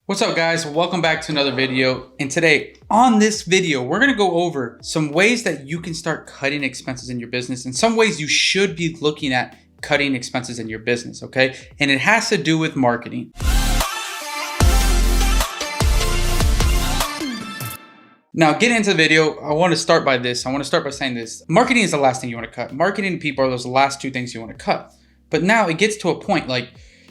What's up guys, welcome back to another video. And today on this video, we're gonna go over some ways that you can start cutting expenses in your business and some ways you should be looking at cutting expenses in your business, okay? And it has to do with marketing. Now, getting into the video, I want to start by saying this. Marketing is the last thing you want to cut. Marketing people are those last two things you want to cut. But now it gets to a point like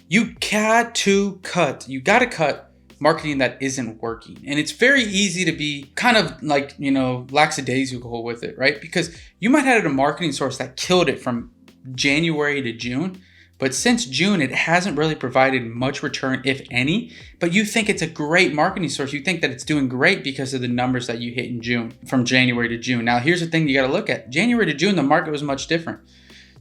you got to cut marketing that isn't working. And it's very easy to be kind of like, lackadaisical with it, right? Because you might have had a marketing source that killed it from January to June, but since June, it hasn't really provided much return, if any, but you think it's a great marketing source. You think that it's doing great because of the numbers that you hit in June, from January to June. Now, here's the thing you got to look at. January to June, the market was much different.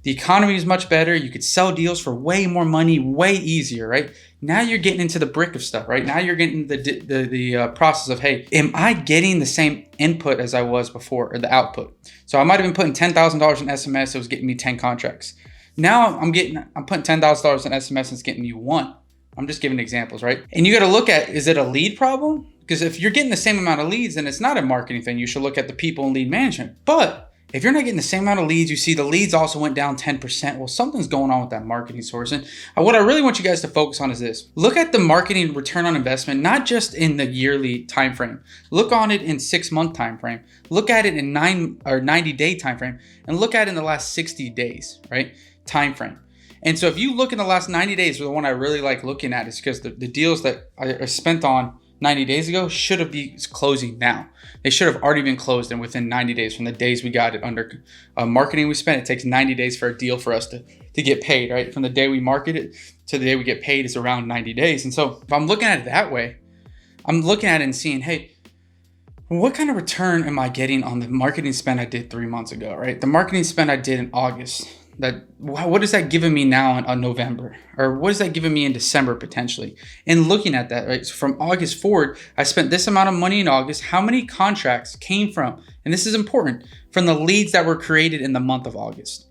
The economy is much better. You could sell deals for way more money, way easier, right? Now you're getting into the brick of stuff, right? Now you're getting the process of, hey, am I getting the same input as I was before, or the output? So I might have been putting $10,000 in SMS. It was getting me 10 contracts. Now I'm putting $10,000 in SMS and it's getting me one. I'm just giving examples, right? And you got to look at, is it a lead problem? Because if you're getting the same amount of leads, then it's not a marketing thing. You should look at the people and lead management. But if you're not getting the same amount of leads, you see the leads also went down 10%. Well, something's going on with that marketing source. And what I really want you guys to focus on is this. Look at the marketing return on investment, not just in the yearly time frame. Look on it in 6-month time frame. Look at it in 90-day time frame, and look at it in the last 60 days, right? Time frame. And so if you look in the last 90 days, the one I really like looking at is because the deals that I spent on 90 days ago should have been closing now. They should have already been closed and within 90 days from the days we got it under marketing we spent. It takes 90 days for a deal for us to get paid, right? From the day we market it to the day we get paid is around 90 days. And so if I'm looking at it that way, I'm looking at it and seeing, hey, what kind of return am I getting on the marketing spend I did 3 months ago, right? The marketing spend I did in August. What is that giving me now in November? Or what is that giving me in December potentially? And looking at that, right? So from August forward, I spent this amount of money in August. How many contracts came from, and this is important, from the leads that were created in the month of August,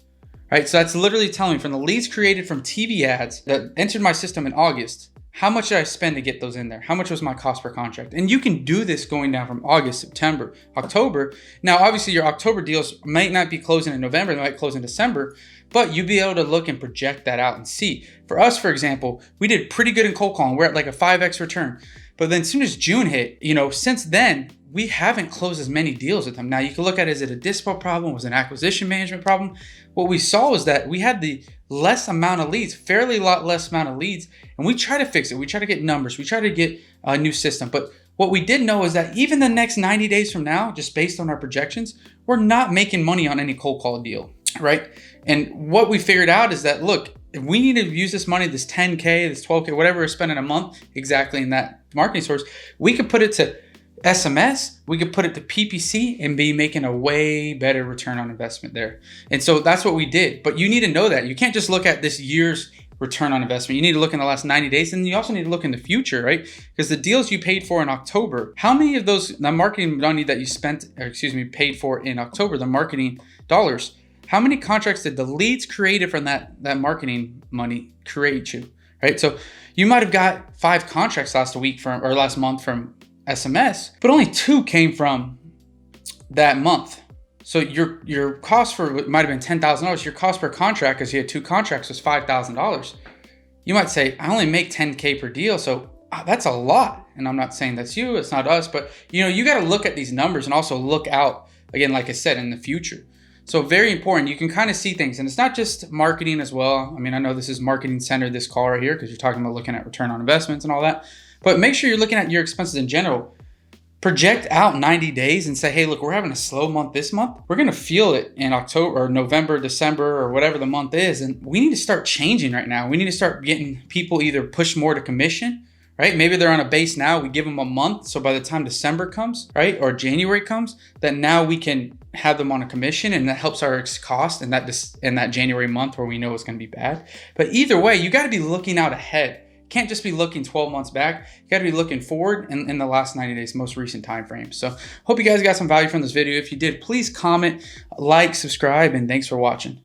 right? So that's literally telling me from the leads created from TV ads that entered my system in August, how much did I spend to get those in there? How much was my cost per contract? And you can do this going down from August, September, October. Now, obviously your October deals might not be closing in November, they might close in December, but you'll be able to look and project that out and see. For us, for example, we did pretty good in cold calling. We're at like a 5x return. But then as soon as June hit, since then, we haven't closed as many deals with them. Now you can look at, is it a dispo problem? Was it an acquisition management problem? What we saw was that we had the less amount of leads, fairly lot less amount of leads, and we try to fix it. We try to get numbers. We try to get a new system. But what we did know is that even the next 90 days from now, just based on our projections, we're not making money on any cold call deal, right? And what we figured out is that, look, if we need to use this money, this 10K, this 12K, whatever we're spending a month exactly in that marketing source, we could put it to SMS, we could put it to PPC and be making a way better return on investment there. And so that's what we did. But you need to know that. You can't just look at this year's return on investment. You need to look in the last 90 days, and you also need to look in the future, right? Because the deals you paid for in October, how many of those, the marketing money that you paid for in October, the marketing dollars, how many contracts did the leads created from that marketing money create you, right? So you might have got 5 contracts last month from SMS, but only 2 came from that month. So your cost for what might have been $10,000, your cost per contract, because you had 2 contracts, was $5,000. You might say, I only make 10K per deal, so that's a lot. And I'm not saying that's you, it's not us, but you got to look at these numbers and also look out, again, like I said, in the future. So very important. You can kind of see things, and it's not just marketing as well. I mean, I know this is marketing centered, this call right here, because you're talking about looking at return on investments and all that, but make sure you're looking at your expenses in general. Project out 90 days and say, hey, look, we're having a slow month this month. We're going to feel it in October or November, December, or whatever the month is. And we need to start changing right now. We need to start getting people either push more to commission, right? Maybe they're on a base now. We give them a month. So by the time December comes, right, or January comes, that now we can have them on a commission, and that helps our cost in that January month where we know it's going to be bad. But either way, you got to be looking out ahead. Can't just be looking 12 months back. You got to be looking forward in the last 90 days, most recent time frame. So hope you guys got some value from this video. If you did, please comment, like, subscribe, and thanks for watching.